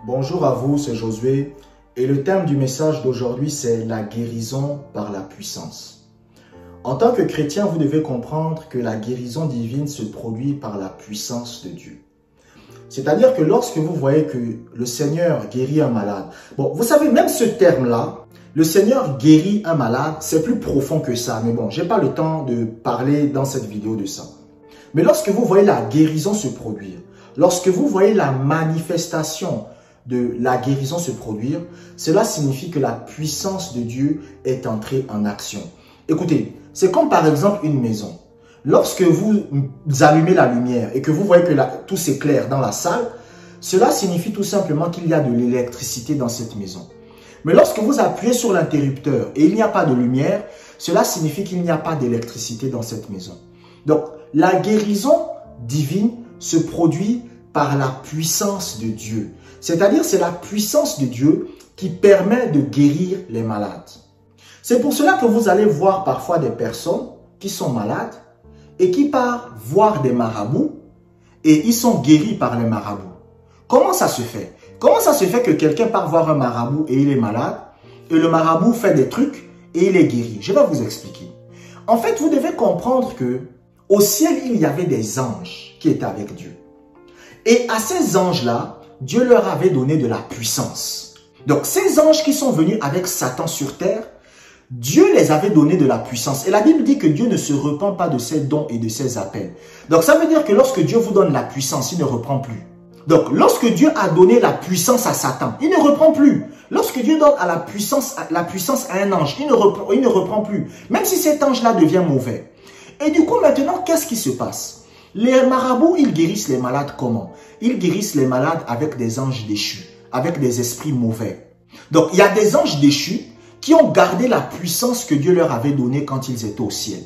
Bonjour à vous, c'est Josué et le thème du message d'aujourd'hui c'est la guérison par la puissance. En tant que chrétien, vous devez comprendre que la guérison divine se produit par la puissance de Dieu. C'est-à-dire que lorsque vous voyez que le Seigneur guérit un malade, bon, vous savez, même ce terme-là, le Seigneur guérit un malade, c'est plus profond que ça. Mais bon, je n'ai pas le temps de parler dans cette vidéo de ça. Mais lorsque vous voyez la guérison se produire, lorsque vous voyez la manifestation de la guérison se produire, cela signifie que la puissance de Dieu est entrée en action. Écoutez, c'est comme par exemple une maison. Lorsque vous allumez la lumière et que vous voyez que tout s'éclaire dans la salle, cela signifie tout simplement qu'il y a de l'électricité dans cette maison. Mais lorsque vous appuyez sur l'interrupteur et il n'y a pas de lumière, cela signifie qu'il n'y a pas d'électricité dans cette maison. Donc, la guérison divine se produit par la puissance de Dieu. C'est-à-dire, c'est la puissance de Dieu qui permet de guérir les malades. C'est pour cela que vous allez voir parfois des personnes qui sont malades et qui partent voir des marabouts et ils sont guéris par les marabouts. Comment ça se fait? Comment ça se fait que quelqu'un part voir un marabout et il est malade et le marabout fait des trucs et il est guéri? Je vais vous expliquer. En fait, vous devez comprendre que au ciel, il y avait des anges qui étaient avec Dieu. Et à ces anges-là, Dieu leur avait donné de la puissance. Donc, ces anges qui sont venus avec Satan sur terre, Dieu les avait donné de la puissance. Et la Bible dit que Dieu ne se repent pas de ses dons et de ses appels. Donc, ça veut dire que lorsque Dieu vous donne la puissance, il ne reprend plus. Donc, lorsque Dieu a donné la puissance à Satan, il ne reprend plus. Lorsque Dieu donne la puissance à un ange, il ne reprend plus. Même si cet ange-là devient mauvais. Et du coup, maintenant, qu'est-ce qui se passe? Les marabouts, ils guérissent les malades comment? Ils guérissent les malades avec des anges déchus, avec des esprits mauvais. Donc, il y a des anges déchus qui ont gardé la puissance que Dieu leur avait donnée quand ils étaient au ciel.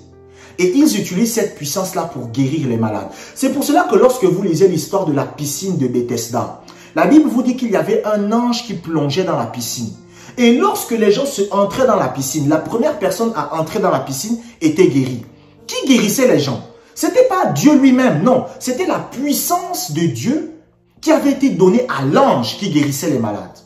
Et ils utilisent cette puissance-là pour guérir les malades. C'est pour cela que lorsque vous lisez l'histoire de la piscine de Bethesda, la Bible vous dit qu'il y avait un ange qui plongeait dans la piscine. Et lorsque les gens entraient dans la piscine, la première personne à entrer dans la piscine était guérie. Qui guérissait les gens? Ce n'était pas Dieu lui-même, non. C'était la puissance de Dieu qui avait été donnée à l'ange qui guérissait les malades.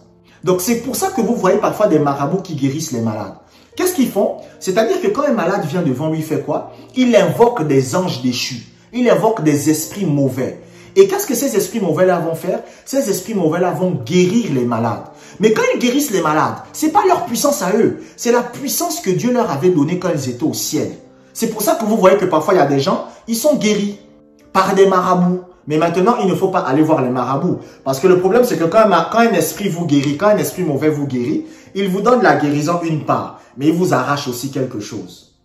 Donc c'est pour ça que vous voyez parfois des marabouts qui guérissent les malades. Qu'est-ce qu'ils font? C'est-à-dire que quand un malade vient devant lui, il fait quoi? Il invoque des anges déchus. Il invoque des esprits mauvais. Et qu'est-ce que ces esprits mauvais-là vont faire? Ces esprits mauvais-là vont guérir les malades. Mais quand ils guérissent les malades, ce n'est pas leur puissance à eux. C'est la puissance que Dieu leur avait donnée quand ils étaient au ciel. C'est pour ça que vous voyez que parfois il y a des gens, ils sont guéris par des marabouts. Mais maintenant, il ne faut pas aller voir les marabouts. Parce que le problème, c'est que quand un esprit vous guérit, quand un esprit mauvais vous guérit, il vous donne la guérison une part. Mais il vous arrache aussi quelque chose.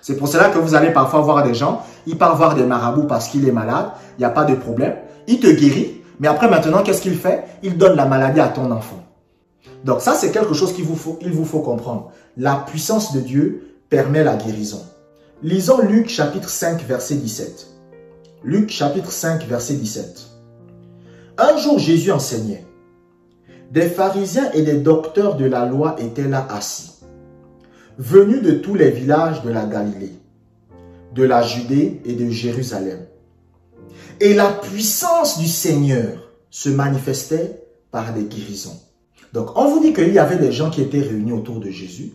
C'est pour cela que vous allez parfois voir des gens, ils partent voir des marabouts parce qu'il est malade, il n'y a pas de problème. Il te guérit, mais après maintenant, qu'est-ce qu'il fait? Il donne la maladie à ton enfant. Donc ça, c'est quelque chose qu'il vous faut comprendre. La puissance de Dieu permet la guérison. Lisons Luc chapitre 5 verset 17. Luc chapitre 5 verset 17. Un jour Jésus enseignait. Des pharisiens et des docteurs de la loi étaient là assis, venus de tous les villages de la Galilée, de la Judée et de Jérusalem. Et la puissance du Seigneur se manifestait par des guérisons. Donc on vous dit qu'il y avait des gens qui étaient réunis autour de Jésus.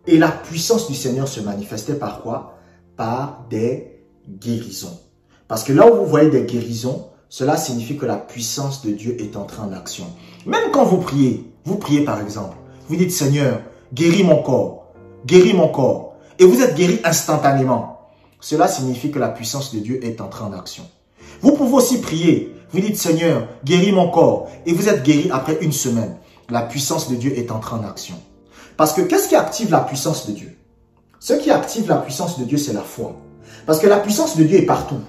Et la puissance du Seigneur se manifestait par quoi? Par des guérisons. Parce que là où vous voyez des guérisons, cela signifie que la puissance de Dieu est entrée en action. Même quand vous priez par exemple, vous dites Seigneur, guéris mon corps, guéris mon corps. Et vous êtes guéri instantanément. Cela signifie que la puissance de Dieu est entrée en action. Vous pouvez aussi prier, vous dites Seigneur, guéris mon corps. Et vous êtes guéri après une semaine. La puissance de Dieu est entrée en action. Parce que qu'est-ce qui active la puissance de Dieu? Ce qui active la puissance de Dieu, c'est la foi. Parce que la puissance de Dieu est partout.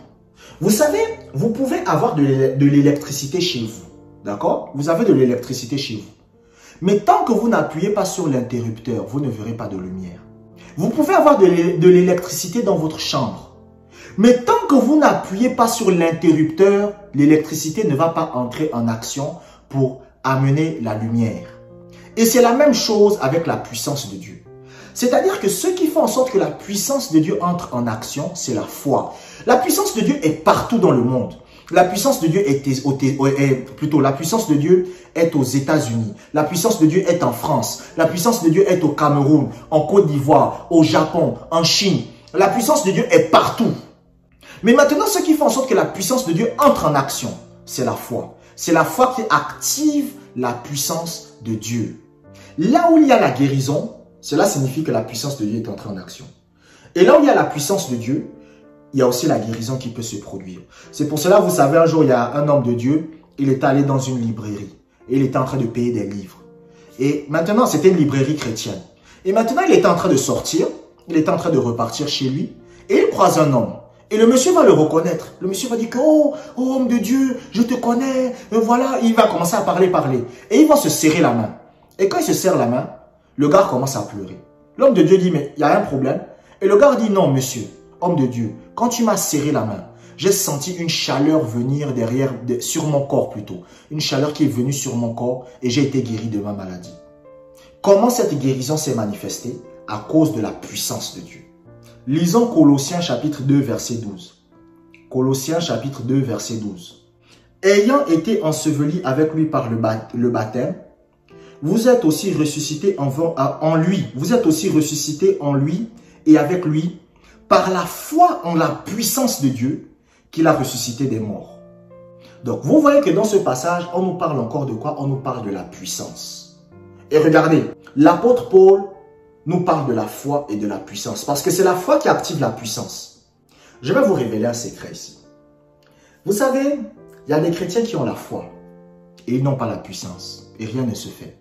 Vous savez, vous pouvez avoir de l'électricité chez vous. D'accord? Vous avez de l'électricité chez vous. Mais tant que vous n'appuyez pas sur l'interrupteur, vous ne verrez pas de lumière. Vous pouvez avoir de l'électricité dans votre chambre. Mais tant que vous n'appuyez pas sur l'interrupteur, l'électricité ne va pas entrer en action pour amener la lumière. Et c'est la même chose avec la puissance de Dieu. C'est-à-dire que ce qui fait en sorte que la puissance de Dieu entre en action, c'est la foi. La puissance de Dieu est partout dans le monde. La puissance de Dieu la puissance de Dieu est aux États-Unis. La puissance de Dieu est en France. La puissance de Dieu est au Cameroun, en Côte d'Ivoire, au Japon, en Chine. La puissance de Dieu est partout. Mais maintenant, ce qui fait en sorte que la puissance de Dieu entre en action, c'est la foi. C'est la foi qui active la puissance de Dieu. Là où il y a la guérison, cela signifie que la puissance de Dieu est entrée en action. Et là où il y a la puissance de Dieu, il y a aussi la guérison qui peut se produire. C'est pour cela, vous savez, un jour, il y a un homme de Dieu, il est allé dans une librairie. Et il était en train de payer des livres. Et maintenant, c'était une librairie chrétienne. Et maintenant, il était en train de sortir, il était en train de repartir chez lui, et il croise un homme. Et le monsieur va le reconnaître. Le monsieur va dire que, oh, homme de Dieu, je te connais. Voilà, il va commencer à parler. Et ils vont se serrer la main. Et quand il se serre la main, le gars commence à pleurer. L'homme de Dieu dit, mais il y a un problème. Et le gars dit, non, monsieur, homme de Dieu, quand tu m'as serré la main, j'ai senti une chaleur venir sur mon corps plutôt. Une chaleur qui est venue sur mon corps et j'ai été guéri de ma maladie. Comment cette guérison s'est manifestée? À cause de la puissance de Dieu. Lisons Colossiens chapitre 2 verset 12. Colossiens chapitre 2 verset 12. Ayant été ensevelis avec lui par le baptême, vous êtes aussi ressuscités en lui. Vous êtes aussi ressuscités en lui et avec lui par la foi en la puissance de Dieu qu'il a ressuscité des morts. Donc, vous voyez que dans ce passage, on nous parle encore de quoi? On nous parle de la puissance. Et regardez, l'apôtre Paul nous parle de la foi et de la puissance. Parce que c'est la foi qui active la puissance. Je vais vous révéler un secret ici. Vous savez, il y a des chrétiens qui ont la foi et ils n'ont pas la puissance et rien ne se fait.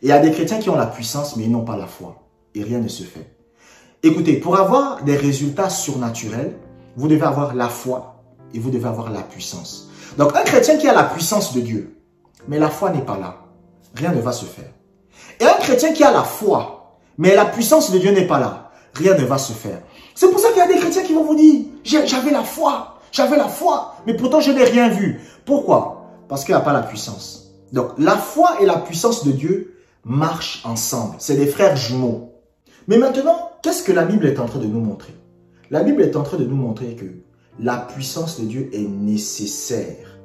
Et il y a des chrétiens qui ont la puissance mais ils n'ont pas la foi et rien ne se fait. Écoutez, pour avoir des résultats surnaturels, vous devez avoir la foi et vous devez avoir la puissance. Donc un chrétien qui a la puissance de Dieu, mais la foi n'est pas là, rien ne va se faire. Et un chrétien qui a la foi, mais la puissance de Dieu n'est pas là, rien ne va se faire. C'est pour ça qu'il y a des chrétiens qui vont vous dire, j'avais la foi, mais pourtant je n'ai rien vu. Pourquoi? Parce qu'il n'y a pas la puissance. Donc la foi et la puissance de Dieu marchent ensemble. C'est des frères jumeaux. Mais maintenant, qu'est-ce que la Bible est en train de nous montrer? La Bible est en train de nous montrer que la puissance de Dieu est nécessaire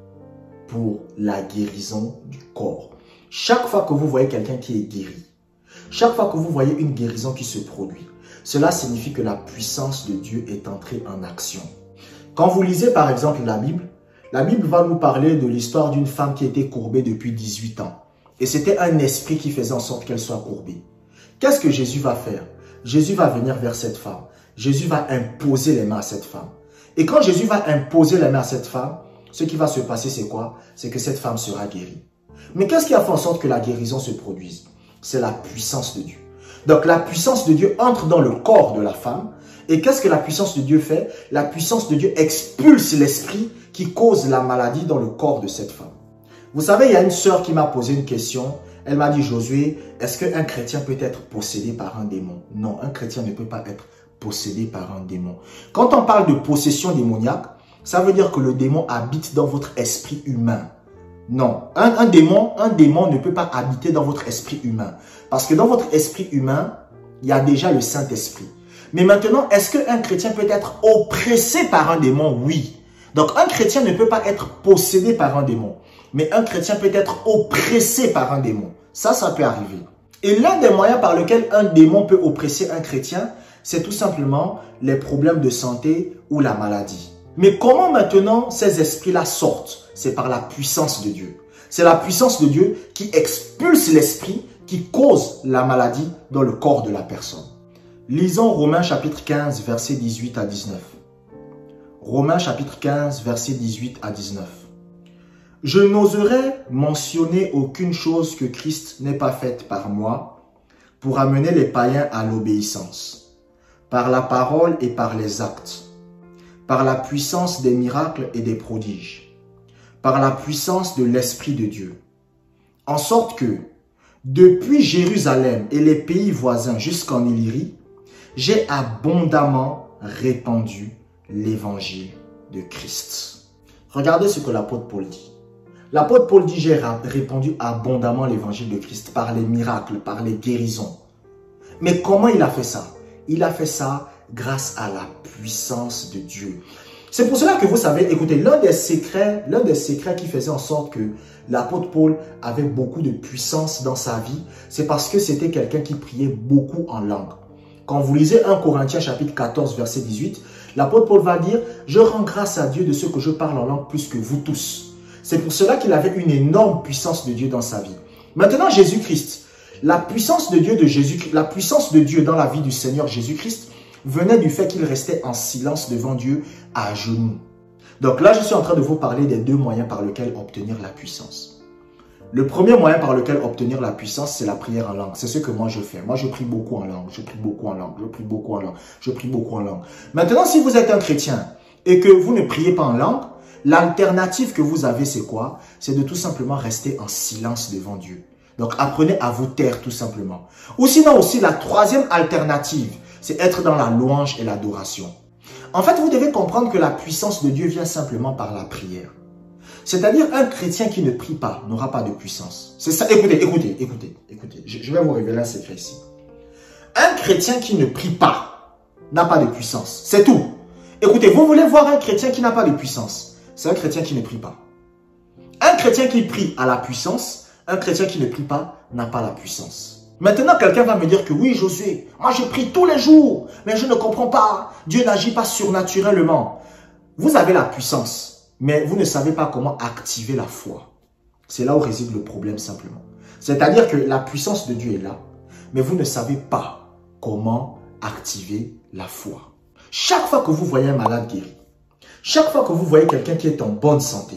pour la guérison du corps. Chaque fois que vous voyez quelqu'un qui est guéri, chaque fois que vous voyez une guérison qui se produit, cela signifie que la puissance de Dieu est entrée en action. Quand vous lisez par exemple la Bible va nous parler de l'histoire d'une femme qui était courbée depuis 18 ans. Et c'était un esprit qui faisait en sorte qu'elle soit courbée. Qu'est-ce que Jésus va faire? Jésus va venir vers cette femme. Jésus va imposer les mains à cette femme. Et quand Jésus va imposer les mains à cette femme, ce qui va se passer c'est quoi? C'est que cette femme sera guérie. Mais qu'est-ce qui a fait en sorte que la guérison se produise? C'est la puissance de Dieu. Donc la puissance de Dieu entre dans le corps de la femme. Et qu'est-ce que la puissance de Dieu fait? La puissance de Dieu expulse l'esprit qui cause la maladie dans le corps de cette femme. Vous savez, il y a une sœur qui m'a posé une question. Elle m'a dit, Josué, est-ce qu'un chrétien peut être possédé par un démon? Non, un chrétien ne peut pas être possédé par un démon. Quand on parle de possession démoniaque, ça veut dire que le démon habite dans votre esprit humain. Non, un démon ne peut pas habiter dans votre esprit humain. Parce que dans votre esprit humain, il y a déjà le Saint-Esprit. Mais maintenant, est-ce qu'un chrétien peut être oppressé par un démon? Oui. Donc un chrétien ne peut pas être possédé par un démon. Mais un chrétien peut être oppressé par un démon. Ça peut arriver. Et l'un des moyens par lesquels un démon peut oppresser un chrétien, c'est tout simplement les problèmes de santé ou la maladie. Mais comment maintenant ces esprits-là sortent? C'est par la puissance de Dieu. C'est la puissance de Dieu qui expulse l'esprit qui cause la maladie dans le corps de la personne. Lisons Romains chapitre 15, versets 18 à 19. Romains chapitre 15, versets 18 à 19. Je n'oserais mentionner aucune chose que Christ n'ait pas faite par moi pour amener les païens à l'obéissance, par la parole et par les actes, par la puissance des miracles et des prodiges, par la puissance de l'Esprit de Dieu, en sorte que, depuis Jérusalem et les pays voisins jusqu'en Illyrie, j'ai abondamment répandu l'évangile de Christ. Regardez ce que l'apôtre Paul dit. L'apôtre Paul dit, j'ai répandu abondamment l'évangile de Christ par les miracles, par les guérisons. Mais comment il a fait ça? Il a fait ça grâce à la puissance de Dieu. C'est pour cela que vous savez, écoutez, l'un des secrets qui faisait en sorte que l'apôtre Paul avait beaucoup de puissance dans sa vie, c'est parce que c'était quelqu'un qui priait beaucoup en langue. Quand vous lisez 1 Corinthiens chapitre 14 verset 18, l'apôtre Paul va dire « Je rends grâce à Dieu de ce que je parle en langue plus que vous tous ». C'est pour cela qu'il avait une énorme puissance de Dieu dans sa vie. Maintenant, Jésus-Christ, la puissance de Dieu dans la vie du Seigneur Jésus-Christ venait du fait qu'il restait en silence devant Dieu à genoux. Donc là, je suis en train de vous parler des deux moyens par lesquels obtenir la puissance. Le premier moyen par lequel obtenir la puissance, c'est la prière en langue. C'est ce que moi je fais. Moi, je prie beaucoup en langue. Je prie beaucoup en langue. Je prie beaucoup en langue. Je prie beaucoup en langue. Maintenant, si vous êtes un chrétien et que vous ne priez pas en langue, l'alternative que vous avez, c'est quoi? C'est de tout simplement rester en silence devant Dieu. Donc, apprenez à vous taire tout simplement. Ou sinon aussi, la troisième alternative, c'est être dans la louange et l'adoration. En fait, vous devez comprendre que la puissance de Dieu vient simplement par la prière. C'est-à-dire, un chrétien qui ne prie pas n'aura pas de puissance. C'est ça. Écoutez. Je vais vous révéler un secret ici. Un chrétien qui ne prie pas n'a pas de puissance. C'est tout. Écoutez, vous voulez voir un chrétien qui n'a pas de puissance? C'est un chrétien qui ne prie pas. Un chrétien qui prie a la puissance. Un chrétien qui ne prie pas n'a pas la puissance. Maintenant, quelqu'un va me dire que oui, Josué, moi je prie tous les jours, mais je ne comprends pas. Dieu n'agit pas surnaturellement. Vous avez la puissance. Mais vous ne savez pas comment activer la foi. C'est là où réside le problème simplement. C'est-à-dire que la puissance de Dieu est là, mais vous ne savez pas comment activer la foi. Chaque fois que vous voyez un malade guéri, chaque fois que vous voyez quelqu'un qui est en bonne santé,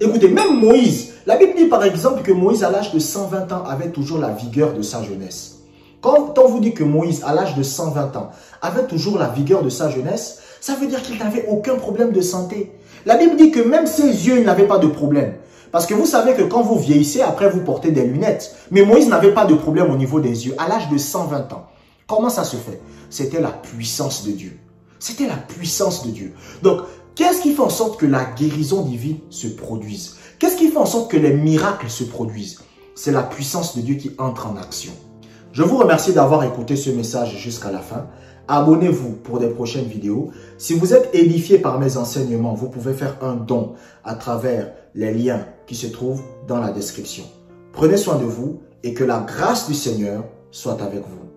écoutez, même Moïse, la Bible dit par exemple que Moïse à l'âge de 120 ans avait toujours la vigueur de sa jeunesse. Quand on vous dit que Moïse à l'âge de 120 ans avait toujours la vigueur de sa jeunesse, ça veut dire qu'il n'avait aucun problème de santé. La Bible dit que même ses yeux n'avaient pas de problème. Parce que vous savez que quand vous vieillissez, après vous portez des lunettes. Mais Moïse n'avait pas de problème au niveau des yeux à l'âge de 120 ans. Comment ça se fait? C'était la puissance de Dieu. C'était la puissance de Dieu. Donc, qu'est-ce qui fait en sorte que la guérison divine se produise? Qu'est-ce qui fait en sorte que les miracles se produisent? C'est la puissance de Dieu qui entre en action. Je vous remercie d'avoir écouté ce message jusqu'à la fin. Abonnez-vous pour des prochaines vidéos. Si vous êtes édifié par mes enseignements, vous pouvez faire un don à travers les liens qui se trouvent dans la description. Prenez soin de vous et que la grâce du Seigneur soit avec vous.